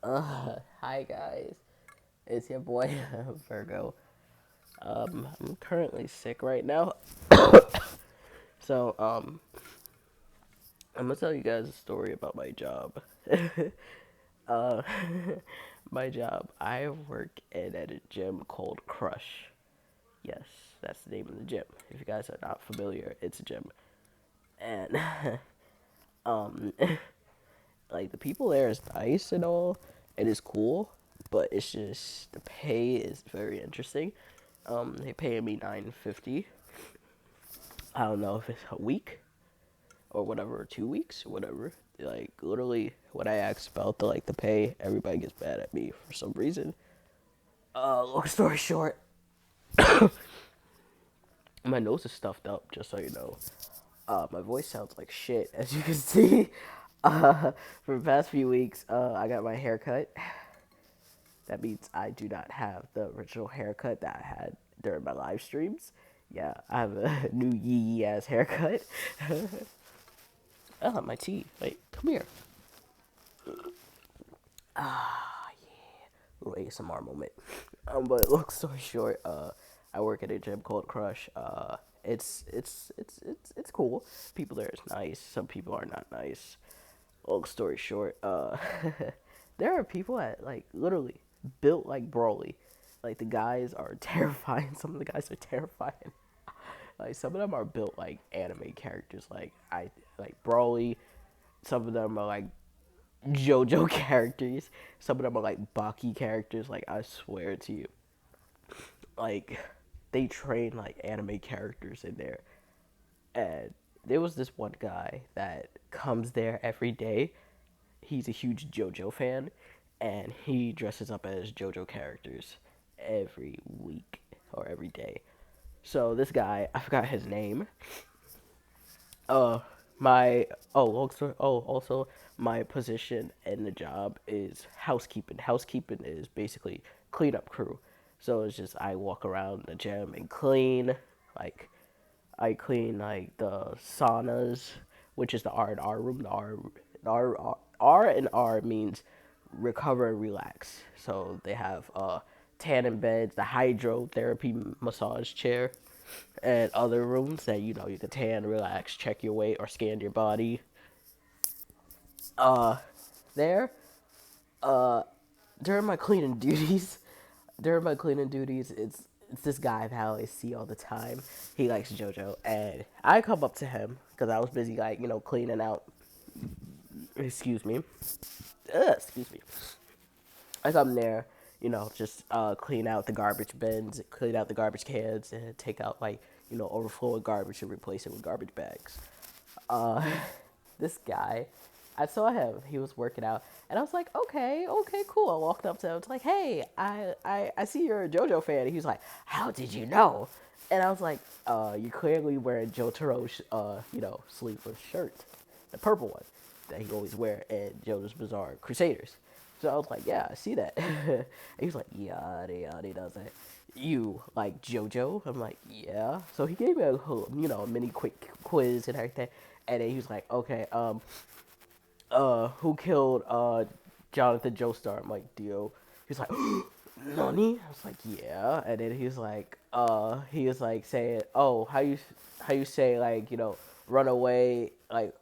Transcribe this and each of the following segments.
Hi guys, it's your boy Virgo. I'm currently sick right now, so I'm gonna tell you guys a story about my job. uh, my job. I work at a gym called Crush. Yes, that's the name of the gym. If you guys are not familiar, it's a gym, and um, like the people there is nice and all. It is cool, but it's just the pay is very interesting. They pay me $9.50. I don't know if it's a week or whatever, or 2 weeks or whatever. Like literally, when I ask about the pay, everybody gets mad at me for some reason. Long story short, my nose is stuffed up. Just so you know, my voice sounds like shit, as you can see. For the past few weeks, I got my hair cut. That means I do not have the original haircut that I had during my live streams. Yeah, I have a new yee ass haircut. Oh, my teeth. Wait, come here. Little ASMR moment. But long story short, I work at a gym called Crush. It's cool. People there is nice. Some people are not nice. Long story short, there are people that like literally built like Broly. Like the guys are terrifying. Some of the guys are terrifying. Like some of them are built like anime characters. Like Broly. Some of them are like JoJo characters. Some of them are like Baki characters. Like I swear to you, like they train like anime characters in there. And there was this one guy that comes there every day. He's a huge JoJo fan, and he dresses up as JoJo characters every week or every day. So this guy, I forgot his name. Uh, my long story. Oh, also my position in the job is housekeeping. Housekeeping is basically cleanup crew. So it's just I walk around the gym and clean, like I clean like the saunas, which is the R&R room. R and R means recover and relax. So they have tanning beds, the hydrotherapy massage chair, and other rooms that you can tan, relax, check your weight, or scan your body. Uh, there, uh, during my cleaning duties, it's this guy that I always see all the time. He likes JoJo, and I come up to him because I was busy like cleaning out. Excuse me. Excuse me. I come there, just clean out the garbage bins, clean out the garbage cans, and take out like overflowing garbage and replace it with garbage bags. Uh, this guy, I saw him. He was working out, and I was like, okay, okay, cool. I walked up to him. I was like, hey, I see you're a JoJo fan. And he was like, how did you know? And I was like, you're clearly wearing Jotaro's, sleeveless shirt, the purple one that he always wear in JoJo's Bizarre Crusaders. So I was like, yeah, I see that. And he was like, yada yada does that. You like JoJo? I'm like, yeah. So he gave me a mini quick quiz and everything, and then he was like, okay, who killed Jonathan Joestar? I'm like, Dio. He's like, Nani? I was like, yeah. And then he was like saying, oh, how you say like run away like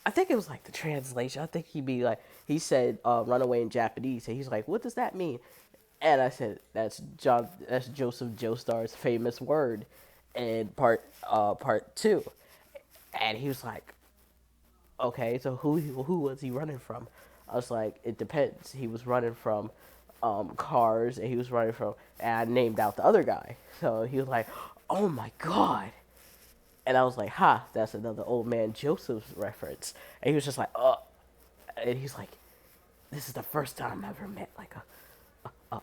I think it was like the translation. I think he said run away in Japanese, and he's like, what does that mean? And I said, that's Joseph Joestar's famous word in part two. And he was like, okay, so who was he running from? I was like, it depends. He was running from cars, and he was running from, and I named out the other guy. So he was like, oh my god. And I was like, ha, that's another old man Joseph's reference. And he was just like, and he's like, this is the first time I've ever met like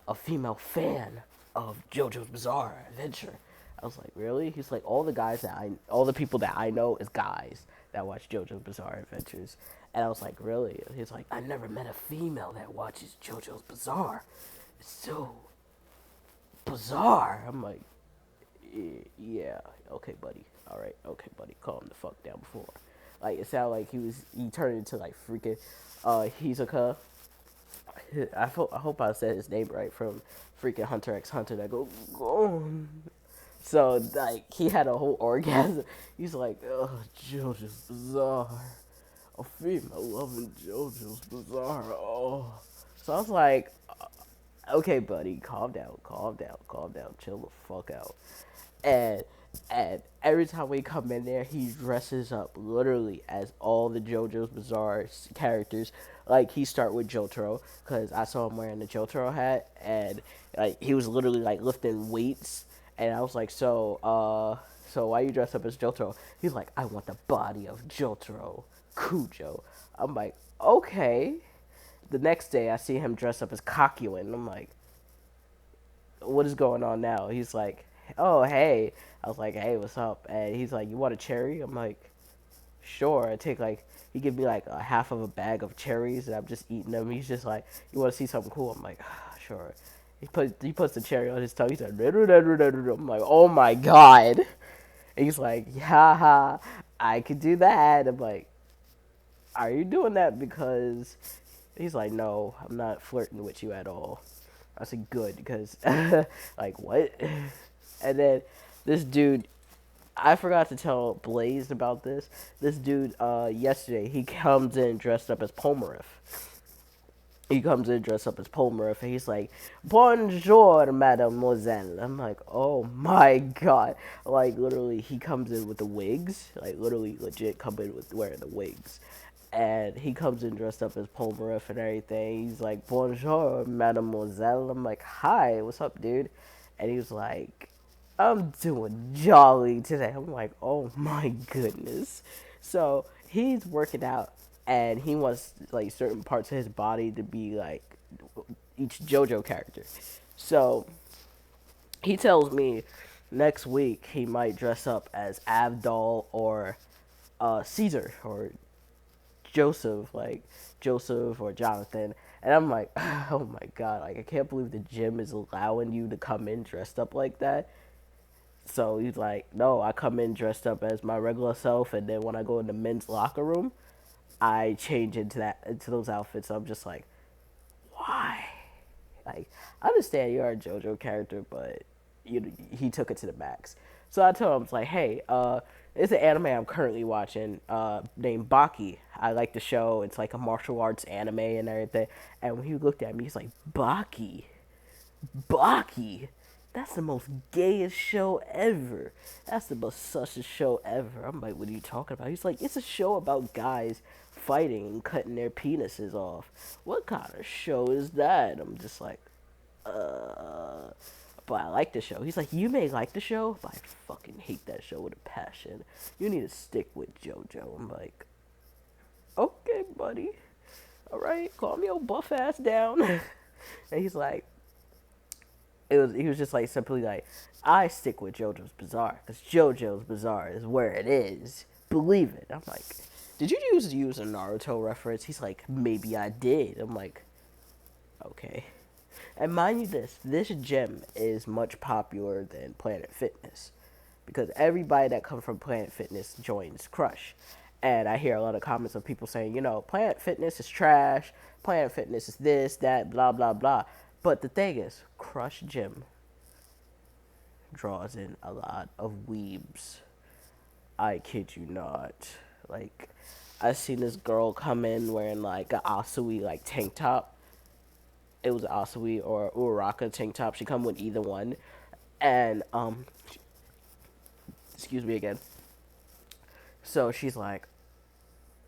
a female fan of JoJo's Bizarre Adventure. I was like, really? He's like, all the people that I know is guys that watch JoJo's Bizarre Adventures. And I was like, really? He's like, I never met a female that watches JoJo's Bizarre. It's so bizarre. I'm like, yeah, okay, buddy. All right, okay, buddy. Calm the fuck down before. Like it sounded like he turned into like freaking Hisoka. I hope I said his name right from freaking Hunter x Hunter that go. So like he had a whole orgasm. He's like, oh, JoJo's Bizarre. A female loving JoJo's Bizarre. Oh. So I was like, okay, buddy, calm down, calm down, calm down, chill the fuck out. And every time we come in there, he dresses up literally as all the JoJo's Bizarre characters. Like he start with Jotaro because I saw him wearing the Jotaro hat, and like he was literally like lifting weights, and I was like, so why you dress up as Jotaro? He's like, I want the body of Jotaro Kujo. I'm like, okay. The next day, I see him dress up as Kakuin. I'm like, what is going on now? He's like, oh, hey. I was like, hey, what's up? And he's like, you want a cherry? I'm like, sure. I take like, he give me like a half of a bag of cherries, and I'm just eating them. He's just like, you want to see something cool? I'm like, sure. He puts the cherry on his tongue. He's like, I'm like, oh my god. And he's like, haha, I could do that. I'm like, are you doing that because? He's like, no, I'm not flirting with you at all. I said, good, because, like, what? And then this dude, I forgot to tell Blaze about this. This dude, yesterday, he comes in dressed up as Polnareff. He comes in dressed up as Polnareff, and he's like, bonjour, mademoiselle. I'm like, oh my god. Like, literally, he comes in with the wigs. Like, literally, legit come in with wearing the wigs. And he comes in dressed up as Polnareff and everything. He's like, bonjour, mademoiselle. I'm like, hi, what's up, dude? And he was like, I'm doing jolly today. I'm like, oh my goodness. So he's working out, and he wants like certain parts of his body to be like each JoJo character. So he tells me next week he might dress up as Avdol or Caesar or Joseph, like Joseph or Jonathan. And I'm like, oh my god, like I can't believe the gym is allowing you to come in dressed up like that. So he's like, no, I come in dressed up as my regular self, and then when I go in the men's locker room, I change into those outfits. So I'm just like, why? Like, I understand you're a JoJo character, but he took it to the max. So I told him, it's like, hey, it's an anime I'm currently watching named Baki. I like the show. It's like a martial arts anime and everything. And when he looked at me, he's like, Baki? Baki? That's the most gayest show ever. That's the most sussest show ever. I'm like, what are you talking about? He's like, it's a show about guys fighting and cutting their penises off. What kind of show is that? I'm just like, but I like the show. He's like, you may like the show, but I fucking hate that show with a passion. You need to stick with JoJo. I'm like, okay, buddy. All right, calm your buff ass down. And he's like, he was just like simply like, I stick with JoJo's Bizarre because JoJo's Bizarre is where it is. Believe it. I'm like, did you use a Naruto reference? He's like, maybe I did. I'm like, okay. And mind you, this gym is much popular than Planet Fitness because everybody that comes from Planet Fitness joins Crush. And I hear a lot of comments of people saying, you know, Planet Fitness is trash, Planet Fitness is this, that, blah, blah, blah. But the thing is, Crush Gym draws in a lot of weebs. I kid you not. Like, I seen this girl come in wearing like a Asui like tank top. It was an Asui or Uraraka tank top. She come with either one, and excuse me again. So she's like,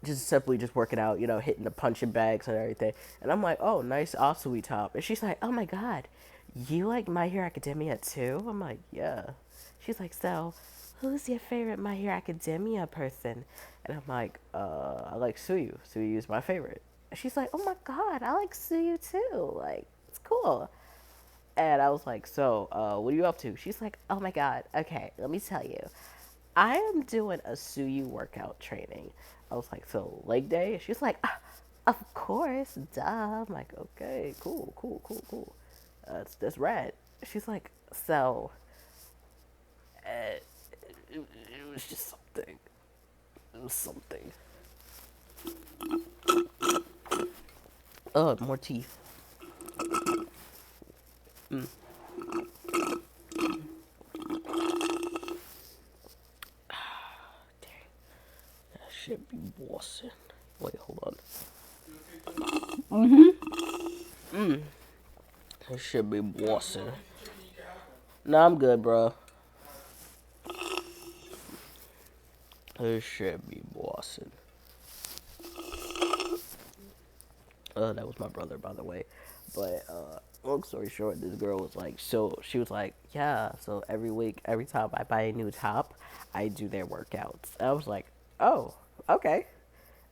just simply just working out, you know, hitting the punching bags and everything. And I'm like, oh, nice Asui top. And she's like, oh my god, you like My Hero Academia too? I'm like, yeah. She's like, so who's your favorite My Hero Academia person? And I'm like, I like Suyu. Suyu is my favorite. And she's like, oh my god, I like Suyu too. Like, it's cool. And I was like, so, what are you up to? She's like, oh my god, okay, let me tell you. I am doing a Suyu workout training. I was like, so leg day? She's like, of course, duh. I'm like, okay, cool, cool, cool, cool. That's rad. She's like, so, it was just something. It was something. Oh, more teeth. Mm. Dang, that should be bossing. Wait, hold on. Mm, that should be bossing. Nah, I'm good, bro. This should be bossing. That was my brother, by the way. But long story short, this girl was like, so she was like, yeah. So every week, every time I buy a new top, I do their workouts. And I was like, oh, okay,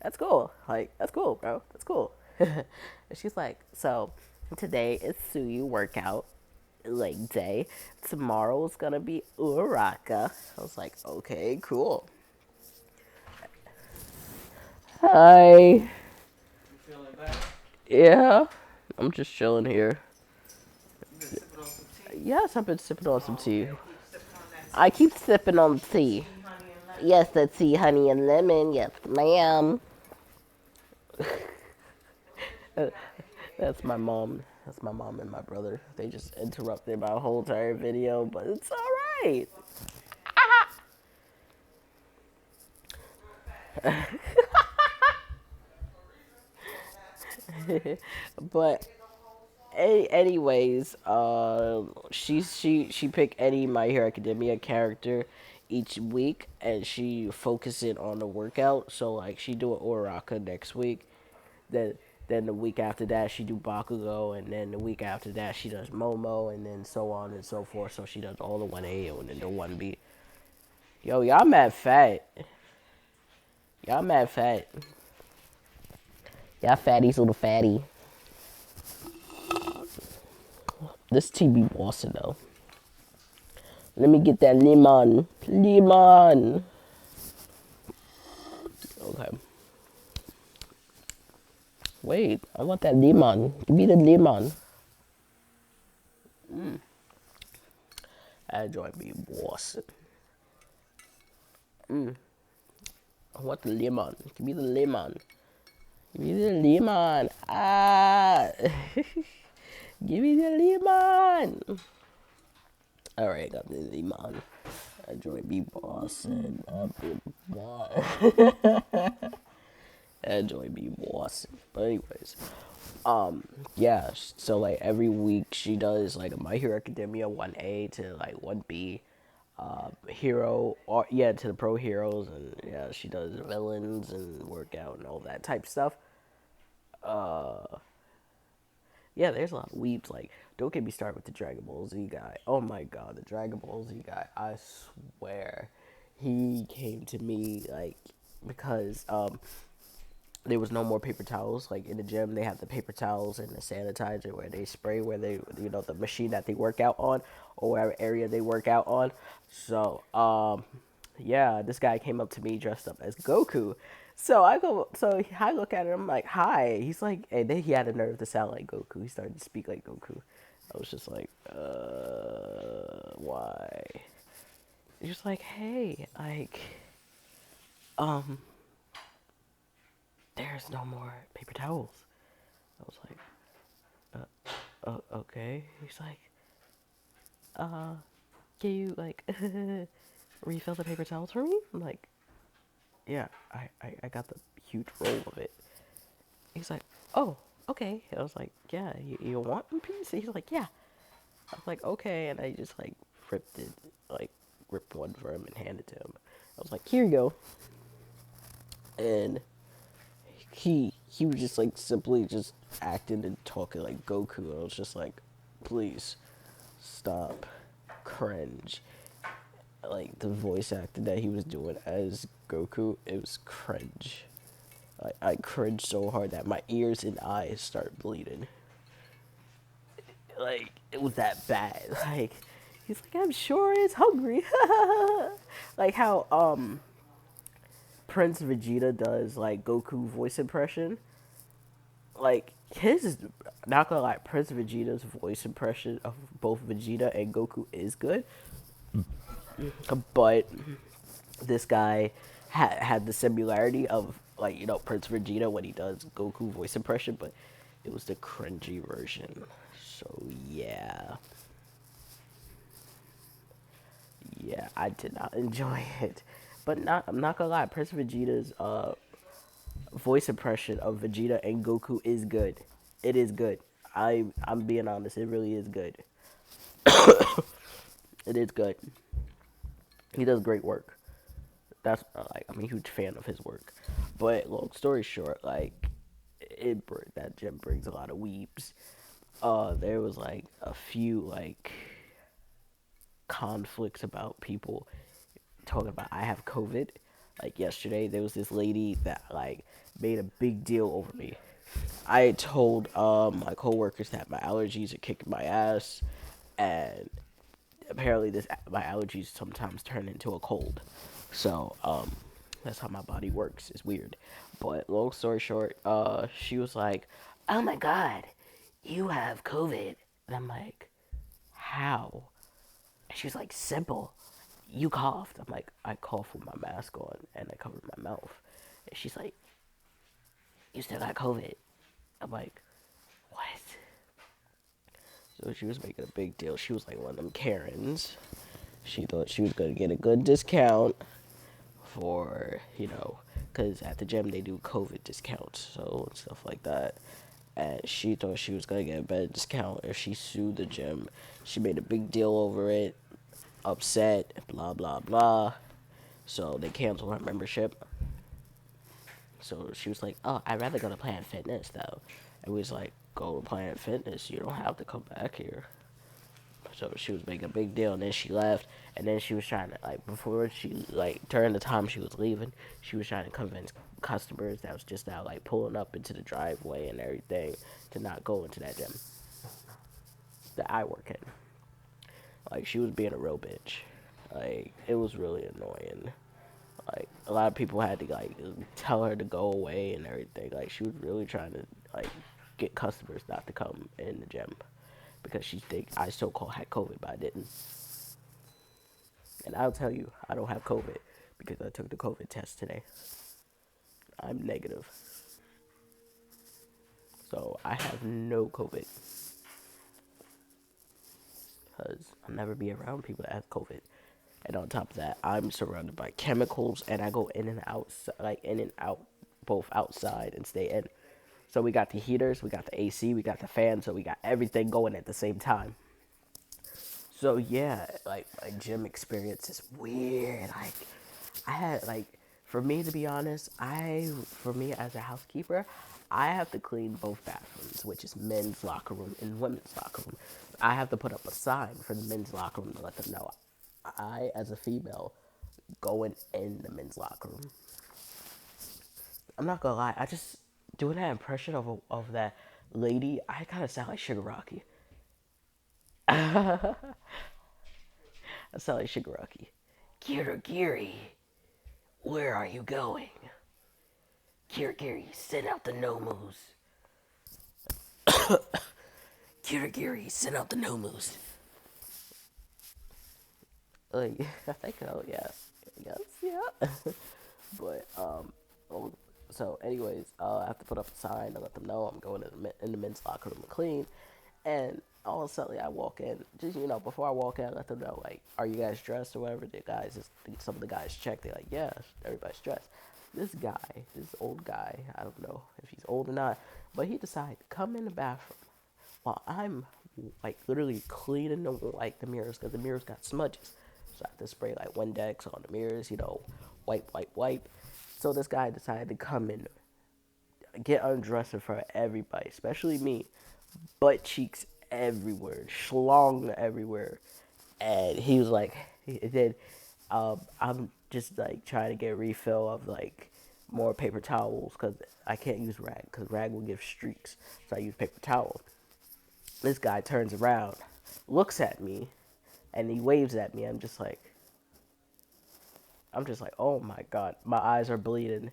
that's cool. Like that's cool, bro. That's cool. And she's like, so today is Suyu workout leg day. Tomorrow's gonna be Uraka. I was like, okay, cool. Hi. Yeah, I'm just chilling here. Yes, I've been sipping on some tea. I keep sipping on tea. Yes, the tea, honey, and lemon. Yes, ma'am. That's my mom. That's my mom and my brother. They just interrupted my whole entire video, but it's all right. But anyways, she picked any My Hero Academia character each week, and she focuses on the workout. So like she do an Uraka next week, then the week after that she do Bakugo, and then the week after that she does Momo, and then so on and so forth. So she does all the 1A and then the 1B. Yo, y'all mad fat. Y'all mad fat. Y'all fatties little fatty. This TB Boston though. Let me get that lemon. Lemon. Okay. Wait, I want that lemon. Give me the lemon. That joint be Boston. I want the lemon. Give me the lemon. Give me the lemon. Ah. Give me the lemon. Alright, got the lemon. That joint be Boston. That joint be Boston. But anyways, yeah. So like every week she does like a My Hero Academia 1A to like 1B, hero or yeah to the pro heroes, and yeah she does villains and workout and all that type stuff. Yeah, there's a lot of weeps. Like, don't get me started with the Dragon Ball Z guy. Oh my god, the Dragon Ball Z guy. I swear, he came to me like because there was no more paper towels. Like in the gym, they have the paper towels and the sanitizer where they spray, where they, the machine that they work out on, or whatever area they work out on. So, yeah, this guy came up to me dressed up as Goku. So I look at him, I'm like, hi. He's like, and then he had a nerve to sound like Goku. He started to speak like Goku. I was just like, why? He's just like, hey, like, um, there's no more paper towels. I was like, okay. He's like, can you like refill the paper towels for me? I'm like, yeah, I got the huge roll of it. He's like, oh, okay. I was like, yeah, you want one piece? He's like, yeah. I was like, okay, and I just like ripped it, like ripped one for him and handed it to him. I was like, here you go. And he was just like simply just acting and talking like Goku. I was just like, please stop, cringe. Like the voice acting that he was doing as Goku, it was cringe. I cringed so hard that my ears and eyes started bleeding. Like it was that bad. Like he's like, I'm sure it's hungry. Like how Prince Vegeta does like Goku voice impression. Like his is not gonna lie, Prince Vegeta's voice impression of both Vegeta and Goku is good, but this guy had the similarity of like Prince Vegeta when he does Goku voice impression, but It was the cringy version. So yeah, yeah, I did not enjoy it. But I'm not gonna lie, Prince Vegeta's voice impression of Vegeta and Goku is good. It is good. I'm being honest. It really is good. It is good. He does great work. That's like I'm a huge fan of his work. But long story short, like that gym brings a lot of weeps. There was like a few like conflicts about people talking about I have COVID. Like yesterday, there was this lady that like made a big deal over me. I told my coworkers that my allergies are kicking my ass, and apparently this my allergies sometimes turn into a cold. So that's how my body works. It's weird. But long story short, she was like, "Oh my god, you have COVID," and I'm like, "How?" And she was like, "Simple. You coughed." I'm like, "I cough with my mask on and I covered my mouth." And she's like, "You still got COVID." I'm like, "What?" So she was making a big deal. She was like one of them Karens. She thought she was going to get a good discount for, because at the gym they do COVID discounts, so and stuff like that. And she thought she was going to get a better discount if she sued the gym. She made a big deal over it, upset, blah, blah, blah. So they canceled her membership. So she was like, "Oh, I'd rather go to Planet Fitness, though." And we was like, "Go to Planet Fitness. You don't have to come back here." So she was making a big deal, and then she left. And then she was trying to like before she like during the time she was leaving, she was trying to convince customers that was just now like pulling up into the driveway and everything to not go into that gym that I work in. Like she was being a real bitch. Like it was really annoying. Like a lot of people had to like tell her to go away and everything. Like she was really trying to like get customers not to come in the gym because she think I so called had COVID, but I didn't. And I'll tell you, I don't have COVID because I took the COVID test today. I'm negative, so I have no COVID because I'll never be around people that have COVID. And on top of that, I'm surrounded by chemicals, and I go in and out, like in and out, both outside and stay in. So we got the heaters, we got the AC, we got the fan, so we got everything going at the same time. So yeah, like my gym experience is weird. Like I had like for me to be honest, I for me as a housekeeper, I have to clean both bathrooms, which is men's locker room and women's locker room. I have to put up a sign for the men's locker room to let them know I as a female going in the men's locker room. I'm not gonna lie, I just doing that impression of that lady. I kind of sound like Sugar Rocky. I sound like Sugar Rocky. Kirigiri, where are you going? Kirigiri, send out the Nomus. Kirigiri, send out the Nomus. Like, I think, oh, yeah. Yes, yeah. But, oh, so, anyways, I have to put up a sign to let them know I'm going in the men's locker room to clean. And all of a sudden, I walk in. Just before I walk in, I let them know, like, are you guys dressed or whatever? The guys, some of the guys check. They're like, yeah, everybody's dressed. This old guy, I don't know if he's old or not, but he decided to come in the bathroom while I'm like literally cleaning the mirrors because the mirrors got smudges. So I have to spray like Windex on the mirrors, wipe, wipe, wipe. So this guy decided to come in, get undressed in front of everybody, especially me, butt cheeks everywhere, schlong everywhere, and he was like, he did. I'm just like trying to get a refill of like more paper towels because I can't use rag because rag will give streaks, so I use paper towel. This guy turns around, looks at me, and he waves at me. I'm just like, oh my god, my eyes are bleeding.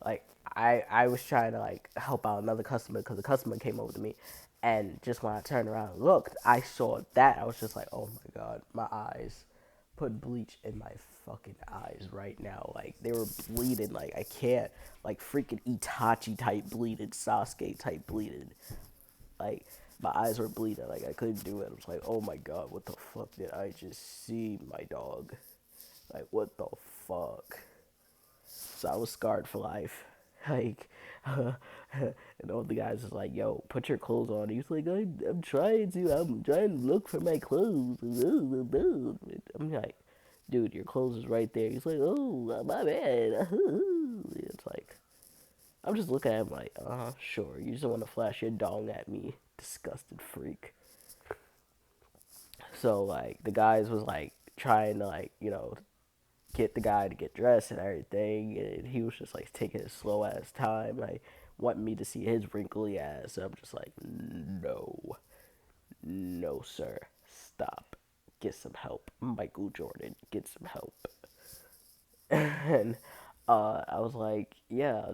Like I was trying to like help out another customer because the customer came over to me, and just when I turned around and looked, I saw that. I was just like, oh my god, my eyes. Put bleach in my fucking eyes right now. Like they were bleeding. Like I can't. Like freaking Itachi type bleeding, Sasuke type bleeding. like my eyes were bleeding, like I couldn't do it. I was like, oh my god, what the fuck did I just see, my dog? Like, what the fuck? So I was scarred for life. Like, and all the guys was like, "Yo, put your clothes on." He was like, I'm trying to. I'm trying to look for my clothes." I'm like, "Dude, your clothes is right there." He's like, "Oh, my bad." It's like, I'm just looking at him like, sure. You just want to flash your dong at me, disgusted freak. So like, the guys was like trying to like, get the guy to get dressed and everything, and he was just like taking his slow ass time, like wanting me to see his wrinkly ass. And I'm just like, no, no, sir, stop, get some help, Michael Jordan, get some help. And I was like, yeah,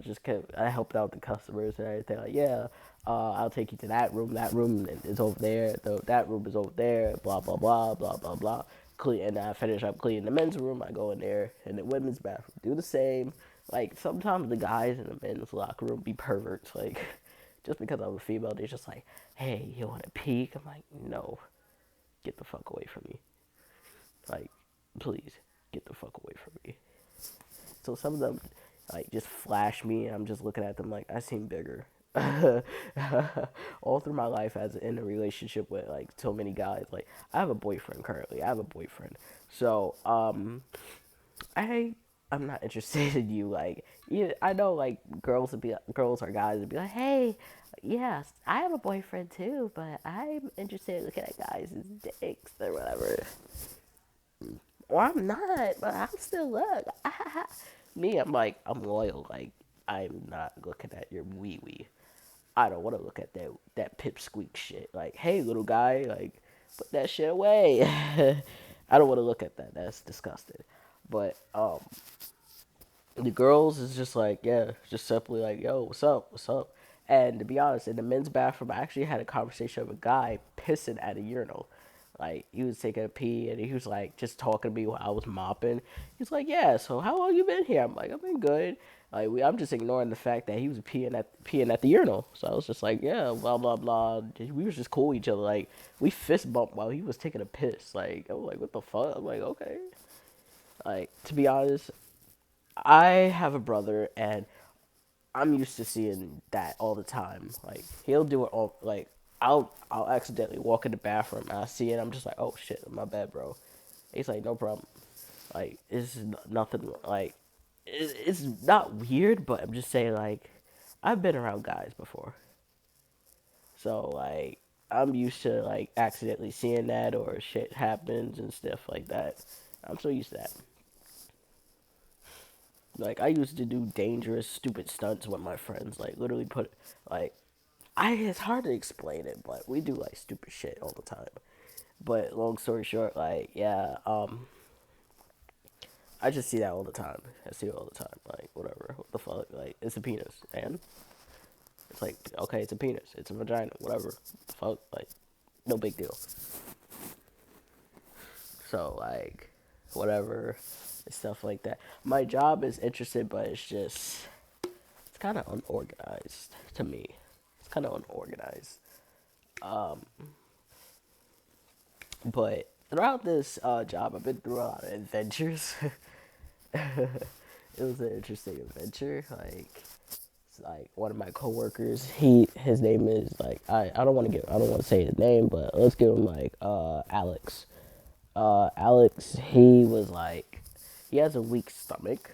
I helped out the customers and everything. Like, yeah, I'll take you to that room. That room is over there. That room is over there. Blah blah blah blah blah blah. And I finish up cleaning the men's room. I go in there and the women's bathroom. Do the same. Like sometimes the guys in the men's locker room be perverts. Like just because I'm a female, they're just like, hey, you want to peek? I'm like, no, get the fuck away from me. Like, please get the fuck away from me. So some of them like just flash me, and I'm just looking at them like I seem bigger. All through my life as in a relationship with like so many guys, like I have a boyfriend currently. I have a boyfriend. So I I'm not interested in you. Like, I know like girls or guys would be like, hey, yes, I have a boyfriend too, but I'm interested in looking at guys' dicks or whatever. Well, I'm not, but I'm still look. Me, I'm like, I'm loyal. Like, I'm not looking at your wee wee. I don't want to look at that pipsqueak shit. Like, hey, little guy, like, put that shit away. I don't want to look at that. That's disgusting. But the girls is just like, yeah, just simply like, yo, what's up, what's up. And to be honest, in the men's bathroom, I actually had a conversation with a guy pissing at a urinal. Like he was taking a pee and he was like just talking to me while I was mopping. He's like, "Yeah, so how long you been here?" I'm like, "I've been good." I'm just ignoring the fact that he was peeing at the urinal. So I was just like, "Yeah, blah blah blah." We was just cool with each other. Like we fist bumped while he was taking a piss. Like I was like, "What the fuck?" I'm like, "Okay." Like to be honest, I have a brother and I'm used to seeing that all the time. Like he'll do it all. Like I'll accidentally walk in the bathroom and I see it. I'm just like, oh shit, my bad, bro. He's like, no problem. Like it's nothing. Like it's not weird, but I'm just saying like I've been around guys before, so like I'm used to like accidentally seeing that or shit happens and stuff like that. I'm so used to that. Like I used to do dangerous, stupid stunts with my friends. Like literally put like it's hard to explain it, but we do like stupid shit all the time. But long story short, like yeah, I just see that all the time. I see it all the time. Like whatever, what the fuck? Like it's a penis, and it's like okay, it's a penis, it's a vagina, whatever. The fuck, like no big deal. So like whatever, stuff like that. My job is interesting, but it's kind of unorganized to me. It's kind of unorganized. Um, but throughout this job, I've been through a lot of adventures. It was an interesting adventure. Like one of my coworkers, his name is like I don't want to say his name, but let's give him like Alex. Alex, he was like he has a weak stomach.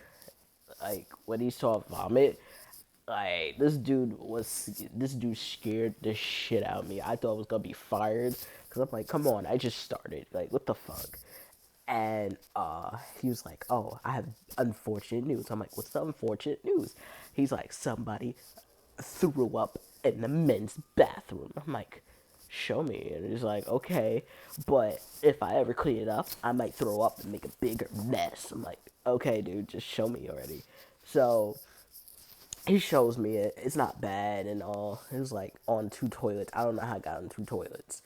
Like when he saw vomit, like this dude scared the shit out of me. I thought I was gonna be fired because I'm like, come on, I just started. Like what the fuck? And he was like, "Oh, I have unfortunate news." I'm like, "What's the unfortunate news?" He's like, "Somebody threw up in the men's bathroom." I'm like, "Show me." And he's like, "Okay, but if I ever clean it up, I might throw up and make a bigger mess." I'm like, "Okay, dude, just show me already." So he shows me it. It's not bad and all. It was like on two toilets. I don't know how I got on two toilets.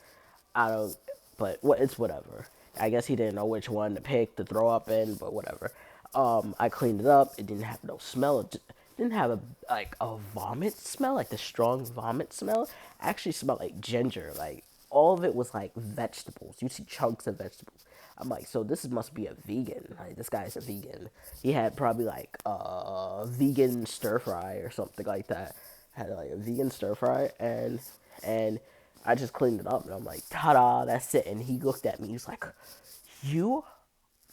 I don't, but what it's whatever. I guess he didn't know which one to pick to throw up in, but whatever. I cleaned it up. It didn't have no smell. didn't have a vomit smell, like the strong vomit smell. It actually smelled like ginger. Like all of it was like vegetables. You see chunks of vegetables. I'm like, so this must be a vegan. Like this guy's a vegan. He had probably like a vegan stir fry or something like that. Had like a vegan stir fry and I just cleaned it up and I'm like, ta-da, that's it. And he looked at me. He's like, you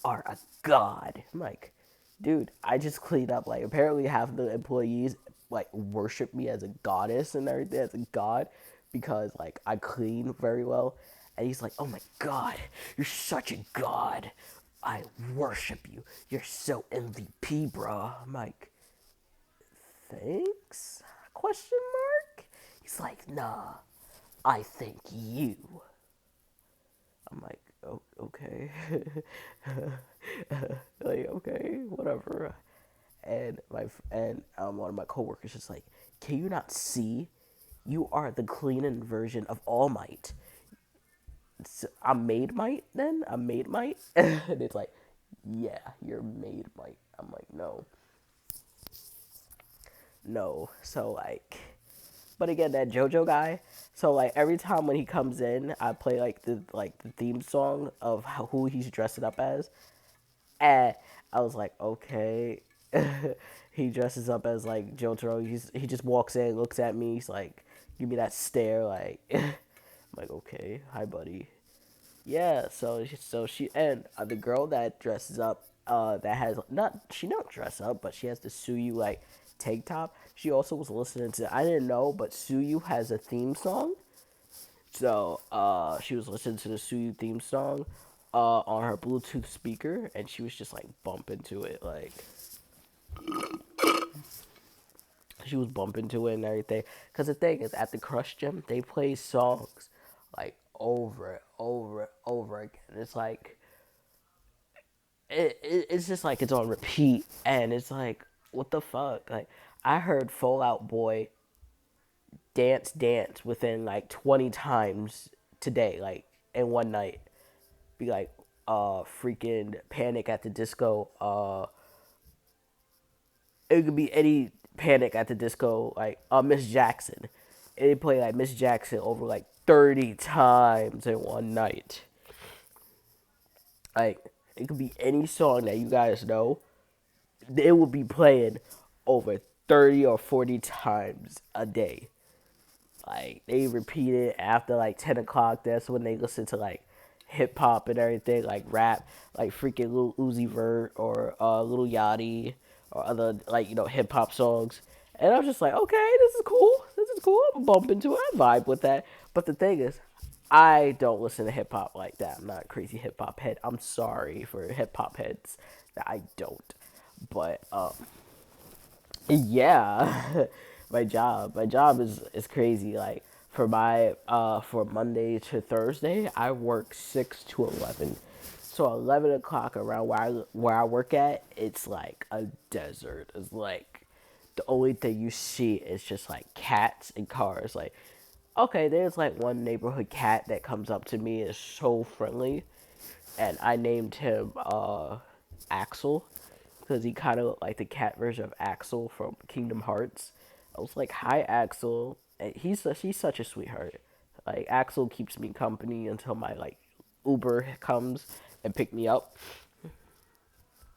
are a god. I'm like, dude, I just cleaned up. Like, apparently half the employees like worship me as a goddess and everything, as a god, because like I clean very well. And he's like, oh my god, you're such a god. I worship you. You're so MVP, bro. I'm like, thanks? Question mark? He's like, nah, I thank you. I'm like, oh, okay. Like, okay, whatever. And one of my coworkers just like, can you not see? You are the cleaning version of All Might. So I'm Made Might then? I'm Made Might? And it's like, yeah, you're Made Might. I'm like, no. No. So like, but again, that JoJo guy. So like every time when he comes in, I play like the theme song of who he's dressing up as, and I was like, okay. He dresses up as like Jotaro. He just walks in, looks at me. He's like, give me that stare. Like, I'm like, okay, hi, buddy. Yeah. So she and the girl that dresses up, that has not she don't dress up, but she has the Suyu like tank top. She also was listening to. I didn't know, but Suyu has a theme song. So she was listening to the Suyu theme song on her Bluetooth speaker, and she was just like bumping to it, like she was bumping to it and everything. Cause the thing is, at the Crush Gym, they play songs like over and over and over again. It's like it's just like it's on repeat, and it's like what the fuck? Like I heard Fallout Boy dance within like 20 times today, like in one night. Be like freaking Panic at the Disco. It could be any Panic at the Disco, like Miss Jackson. They play like Miss Jackson over like 30 times in one night. Like it could be any song that you guys know. It will be playing over 30 or 40 times a day. Like they repeat it after like 10 o'clock. That's when they listen to like hip hop and everything, like rap, like freaking Lil Uzi Vert or Lil Yachty or other like hip hop songs. And I was just like, okay, this is cool. This is cool. I'm bump into it. I vibe with that. But the thing is, I don't listen to hip hop like that. I'm not a crazy hip hop head. I'm sorry for hip hop heads that I don't. But yeah, my job is crazy. Like for Monday to Thursday, I work 6 to 11. So 11 o'clock around where I work at, it's like a desert. It's like the only thing you see is just like cats and cars. Like, okay, there's like one neighborhood cat that comes up to me, is so friendly, and I named him Axel because he kind of looked like the cat version of Axel from Kingdom Hearts. I was like, "Hi, Axel." And he's such a sweetheart. Like Axel keeps me company until my like Uber comes and pick me up.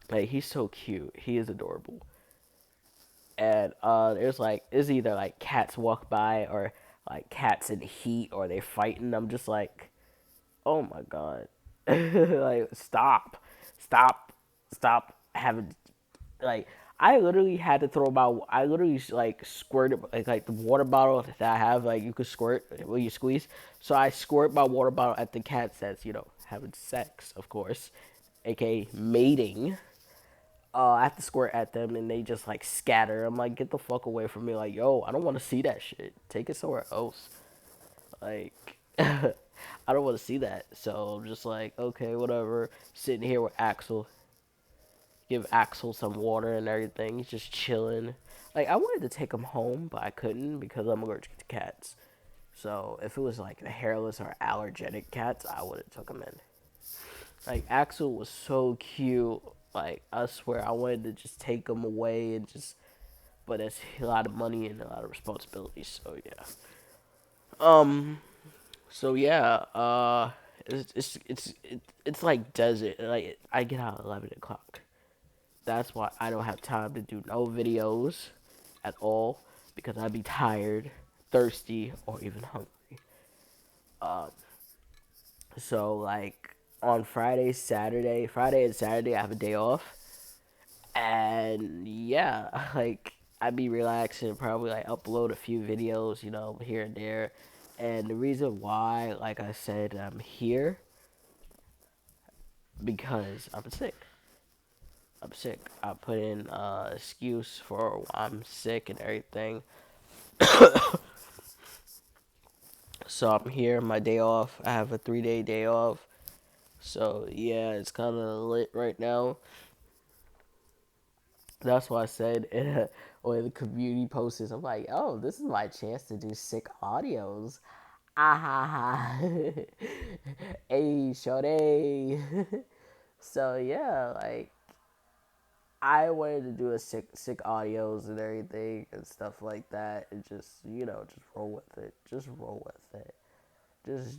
Like he's so cute. He is adorable. And there's either like cats walk by or like cats in heat or they fighting. I'm just like, oh my god, like stop having like I literally had to throw my I literally like squirted like the water bottle that I have, like you could squirt when you squeeze. So I squirt my water bottle at the cats that's having sex, of course, aka mating. I have to squirt at them and they just like scatter. I'm like, get the fuck away from me! Like, yo, I don't want to see that shit. Take it somewhere else. Like, I don't want to see that. So I'm just like, okay, whatever. Sitting here with Axel, give Axel some water and everything. He's just chilling. Like I wanted to take him home, but I couldn't because I'm allergic to cats. So if it was like the hairless or allergenic cats, I would have took him in. Like Axel was so cute. Like I swear, I wanted to just take him away and just but it's a lot of money and a lot of responsibilities. So yeah. Um. So yeah. It's like desert. Like I get out at 11 o'clock. That's why I don't have time to do no videos at all because I'd be tired, thirsty, or even hungry. Um. So like on Friday and Saturday, I have a day off, and yeah, like I'd be relaxing, probably like upload a few videos, here and there. And the reason why, like I said, I'm here because I'm sick. I'm sick. I put in excuse for why I'm sick and everything. So I'm here, my day off. I have a 3 day day off. So yeah, it's kind of lit right now. That's why I said when the community posts this, I'm like, oh, this is my chance to do sick audios. Ah ha ha. Hey, Shorty. So yeah, like I wanted to do a sick audios and everything and stuff like that, and just just roll with it. Just roll with it.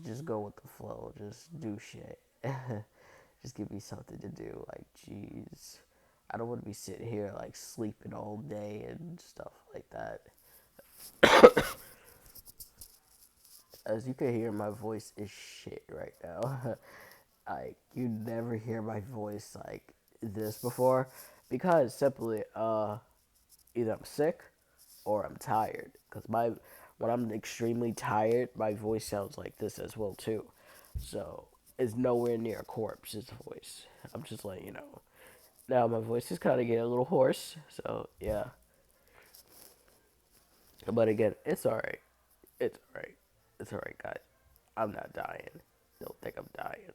Just go with the flow. Just do shit. Just give me something to do. Like, jeez, I don't want to be sitting here like sleeping all day and stuff like that. As you can hear, my voice is shit right now. Like, you never hear my voice like this before because simply, either I'm sick or I'm tired. Because when I'm extremely tired, my voice sounds like this as well too. So it's nowhere near a corpse's voice. I'm just letting you know. Now my voice is kind of getting a little hoarse. So yeah, but again, it's all right. It's all right. It's all right, guys. I'm not dying. Don't think I'm dying.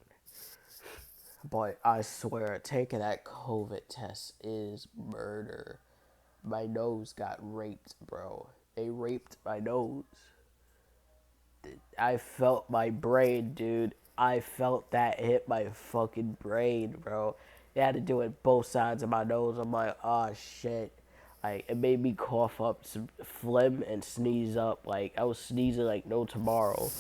But I swear, taking that COVID test is murder. My nose got raped, bro. They raped my nose. I felt my brain, dude. I felt that hit my fucking brain, bro. They had to do it both sides of my nose. I'm like, oh shit. Like it made me cough up some phlegm and sneeze up. Like I was sneezing like no tomorrow.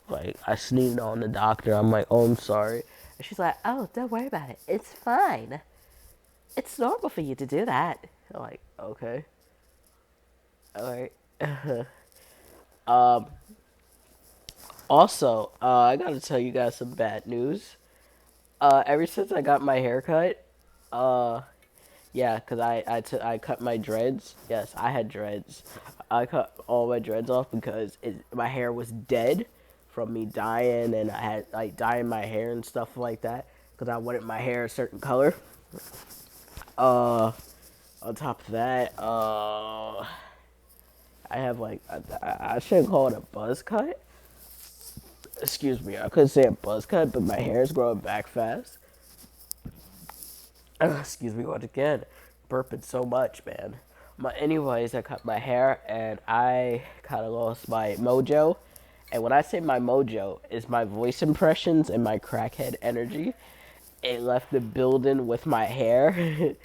Like I sneezed on the doctor. I'm like, oh, I'm sorry. And she's like, oh, don't worry about it. It's fine. It's normal for you to do that. I'm like, okay, all right. um, Also, I gotta tell you guys some bad news. Ever since I got my haircut, uh, yeah, cause I cut my dreads. Yes, I had dreads. I cut all my dreads off because my hair was dead from me dyeing, and I had like dyeing my hair and stuff like that. Cause I wanted my hair a certain color. Uh, on top of that, I have like I shouldn't call it a buzz cut. Excuse me, I couldn't say a buzz cut, but my hair is growing back fast. Excuse me once again, burping so much, man. But anyways, I cut my hair and I kind of lost my mojo. And when I say my mojo, is my voice impressions and my crackhead energy. It left the building with my hair.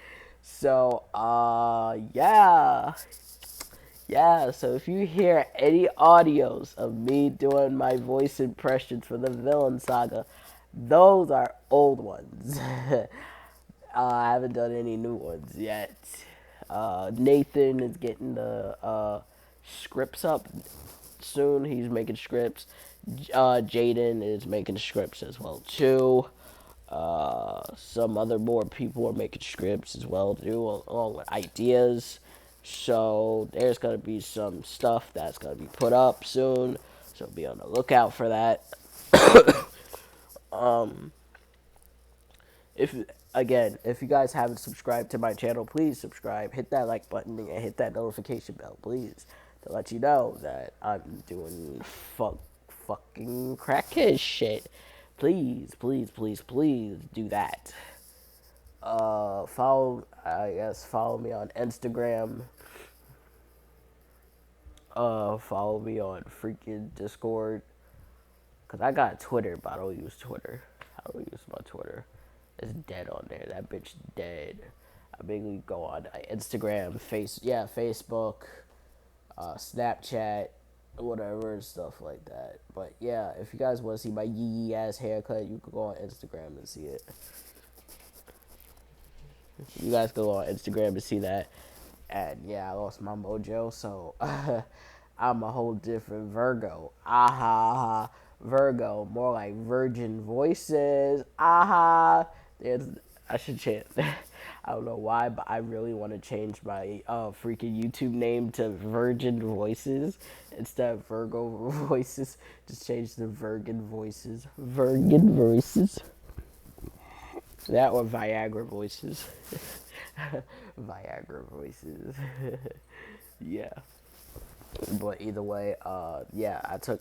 So, yeah. Yeah, so if you hear any audios of me doing my voice impressions for the Villain Saga, those are old ones. I haven't done any new ones yet. Nathan is getting the scripts up soon. He's making scripts. Jaden is making scripts as well too. Some other more people are making scripts as well too, along with ideas. So there's gonna be some stuff that's gonna be put up soon. So be on the lookout for that. If if you guys haven't subscribed to my channel, please subscribe. Hit that like button and hit that notification bell, please, to let you know that I'm doing fucking crackhead shit. Please, please, please, please do that. Follow me on Instagram. Follow me on freaking Discord. Cause I got Twitter, but I don't use Twitter. I don't use my Twitter. It's dead on there. That bitch dead. I mainly go on Instagram, Facebook, Snapchat, whatever and stuff like that. But yeah, if you guys want to see my yee ass haircut, you can go on Instagram and see it. You guys can go on Instagram to see that. And yeah, I lost my mojo, so I'm a whole different Virgo. Aha, Virgo, more like Virgin Voices. Aha, there's. I should chant. I don't know why, but I really want to change my freaking YouTube name to Virgin Voices instead of Virgo Voices. Just change the Virgin Voices. Virgin Voices. That or Viagra Voices. Viagra Voices. Yeah. But either way, yeah, I took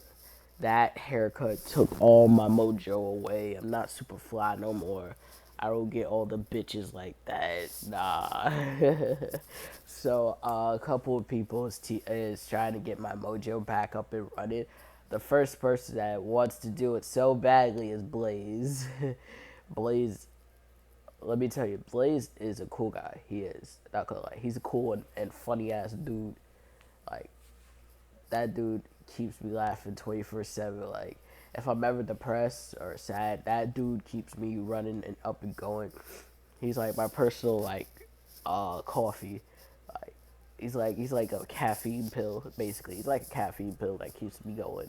that haircut took all my mojo away. I'm not super fly no more. I don't get all the bitches like that. Nah. So a couple of people is trying to get my mojo back up and running. The first person that wants to do it so badly is Blaze. Blaze, let me tell you, Blaze is a cool guy. He is. Not gonna lie. He's a cool and funny ass dude. Like, that dude keeps me laughing 24/7. Like, if I'm ever depressed or sad, that dude keeps me running and up and going. He's like my personal coffee. Like, he's like a caffeine pill basically. He's like a caffeine pill that keeps me going.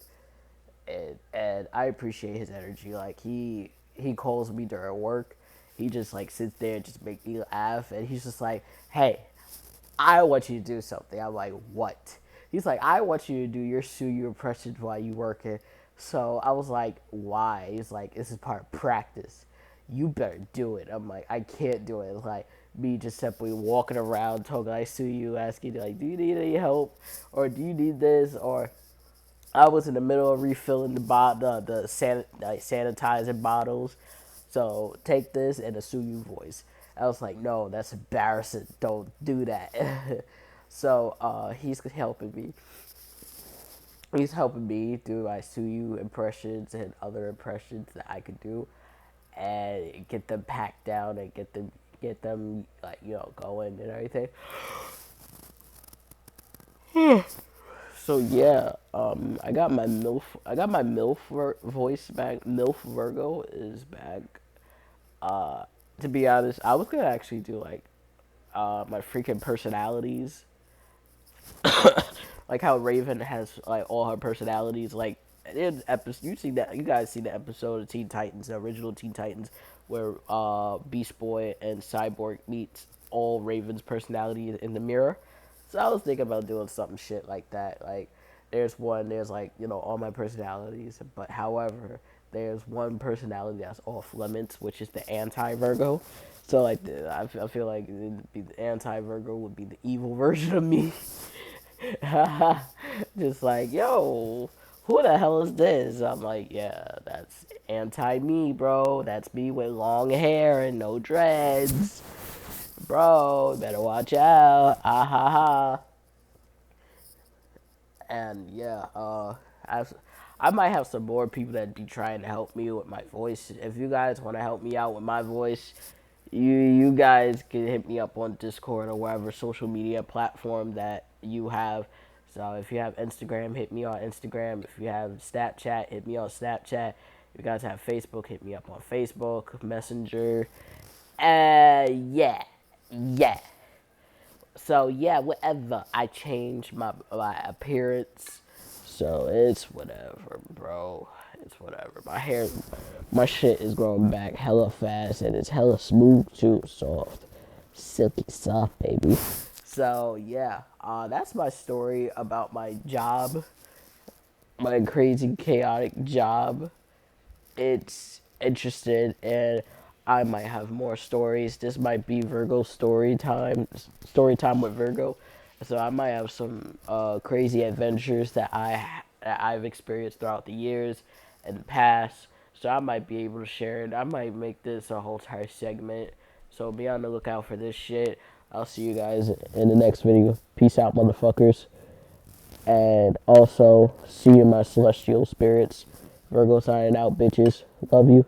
And I appreciate his energy. Like, he calls me during work. He just like sits there and just make me laugh, and he's just like, "Hey, I want you to do something." I'm like, "What?" He's like, "I want you to do your Suyu impressions while you working." So I was like, "Why?" He's like, "This is part of practice. You better do it." I'm like, "I can't do it." It's like me just simply walking around talking like Suyu, asking like, "Do you need any help?" or "Do you need this?" or I was in the middle of refilling the sanitizer bottles. So take this and a Suyu voice. I was like, no, that's embarrassing. Don't do that. So he's helping me. He's helping me do my Suyu impressions and other impressions that I could do, and get them packed down and get them like going and everything. So yeah, I got my MILF voice back. MILF Virgo is back. Uh, to be honest, I was gonna actually do like my freaking personalities, like how Raven has like all her personalities. Like in episode, you guys see the episode of Teen Titans, the original Teen Titans, where Beast Boy and Cyborg meets all Raven's personalities in the mirror. So I was thinking about doing something shit like that. Like there's like all my personalities, but however, there's one personality that's off limits, which is the anti Virgo. So like I feel like the anti Virgo would be the evil version of me. Just like, yo, who the hell is this? I'm like, yeah, that's anti me, bro. That's me with long hair and no dreads. Bro, better watch out. Ah ha ha. And yeah, I might have some more people that be trying to help me with my voice. If you guys want to help me out with my voice, you guys can hit me up on Discord or whatever social media platform that you have. So if you have Instagram, hit me on Instagram. If you have Snapchat, hit me on Snapchat. If you guys have Facebook, hit me up on Facebook Messenger. Yeah. So yeah, whatever. I changed my appearance, so it's whatever, bro. It's whatever. My shit is growing back hella fast, and it's hella smooth too, soft, silky soft, baby. So yeah, that's my story about my job, my crazy chaotic job. It's interesting, and I might have more stories. This might be Virgo story time with Virgo. So I might have some crazy adventures that I've experienced throughout the years and the past. So I might be able to share it. I might make this a whole entire segment. So be on the lookout for this shit. I'll see you guys in the next video. Peace out, motherfuckers. And also, see you, my celestial spirits. Virgo signing out, bitches. Love you.